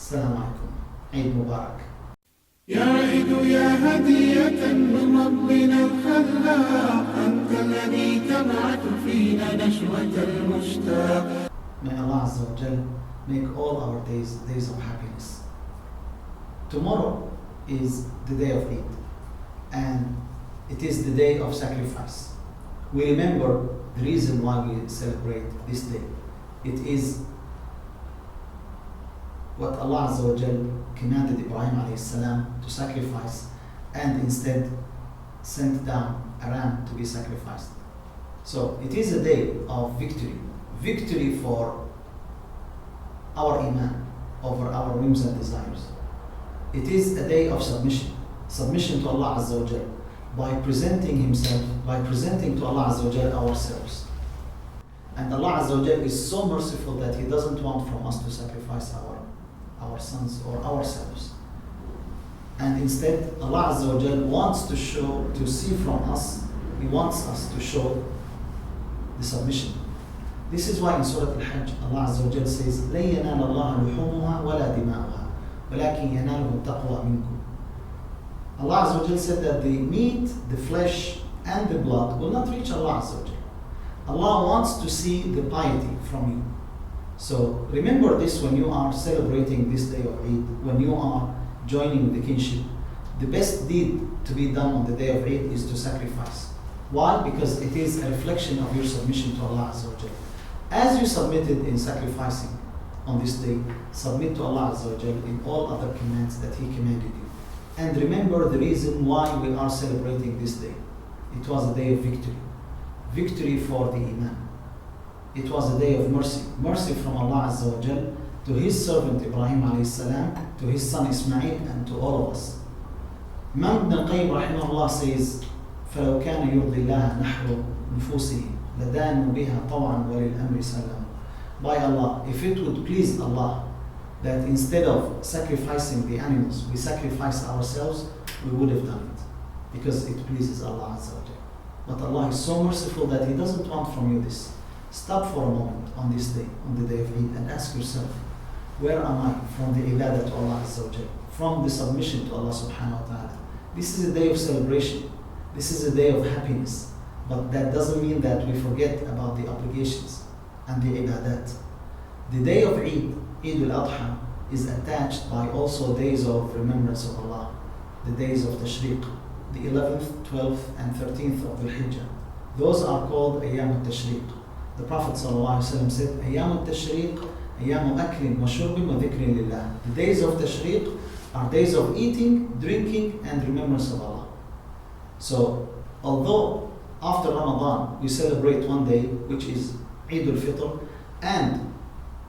Assalamu alaikum. Eid Mubaarak. يا عيد يا هدية من ربنا الخلاق، أنت الذي تبعث فينا نشوة المشتاق. May Allah Azza wa Jal make all our days days of happiness. Tomorrow is the day of Eid, and it is the day of sacrifice. We remember the reason why we celebrate this day. It is what Allah Azza wa Jal commanded Ibrahim alayhi salam to sacrifice, and instead sent down a ram to be sacrificed. So it is a day of victory for our Eemaan over our whims and desires. It is a day of submission to Allah Azza wa Jal by presenting to Allah Azza wa Jal ourselves. And Allah Azza wa Jal is so merciful that He doesn't want from us to sacrifice our sons or ourselves. And instead, Allah Azza wa Jal wants to see from us, He wants us to show the submission. This is why in Surah Al-Hajj, Allah Azza wa Jal says, لَن يَنَالَ اللَّهَ لُحُومُهَا وَلَا دِمَاؤُهَا وَلَكِنْ يَنَالُهُ التَّقْوَى مِنْكُمْ. Allah Azza wa Jal said that the meat, the flesh, and the blood will not reach Allah Azza wa Jal. Allah wants to see the piety from you. So remember this when you are celebrating this day of Eid, when you are joining the kinship. The best deed to be done on the day of Eid is to sacrifice. Why? Because it is a reflection of your submission to Allah Azza wa Jal. As you submitted in sacrificing on this day, submit to Allah Azza wa Jal in all other commands that He commanded you. And remember the reason why we are celebrating this day. It was a day of victory for the Eemaan. It was a day of mercy from Allah Azza wa Jal to His servant Ibrahim alayhi salam, to his son Ismail, and to all of us. Imam Ibn al-Qayyim rahimahullah says, فَلَوْ كَانَ يُرْضِي اللَّهَ نَحْرُ نُفُوسِهِ لَدَانُوا بِهَا طَوْعًا وَلِلْأَمْرِ سَلَّمُ. By Allah, if it would please Allah that instead of sacrificing the animals, we sacrifice ourselves, we would have done it, because it pleases Allah Azza wa Jal. But Allah is so merciful that He doesn't want from you this. Stop for a moment on this day, on the day of Eid, and ask yourself, where am I from the ibadah to Allah Azza wa Jal, from the submission to Allah subhanahu wa ta'ala? This is a day of celebration. This is a day of happiness. But that doesn't mean that we forget about the obligations and the ibadat. The day of Eid, Eid al-Adha, is attached by also days of remembrance of Allah, the days of Tashriq, the 11th, 12th, and 13th of the Hijjah. Those are called Ayyam al-Tashriq. The Prophet ﷺ said, Ayyam al-Tashriq, Ayyam aklin wa shurbin wa dhikrin lillah. The days of Tashriq are days of eating, drinking, and remembrance of Allah. So, although after Ramadan we celebrate one day, which is Eid al-Fitr, and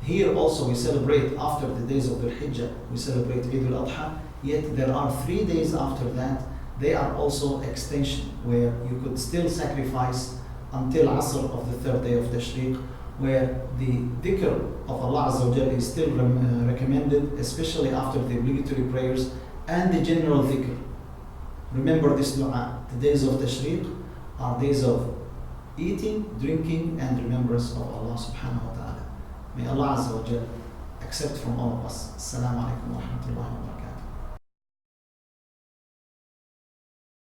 here also we celebrate after the days of the Hijjah, we celebrate Eid al-Adha, yet there are 3 days after that. They are also extension, where you could still sacrifice until Asr of the 3rd day of Tashriq, where the dhikr of Allah Azza wa Jal is still recommended, especially after the obligatory prayers and the general dhikr. Remember this dua. The days of Tashriq are days of eating, drinking, and remembrance of Allah subhanahu wa ta'ala. May Allah Azza wa Jal accept from all of us. Assalamu alaikum wa rahmatullahi wa barakatuh.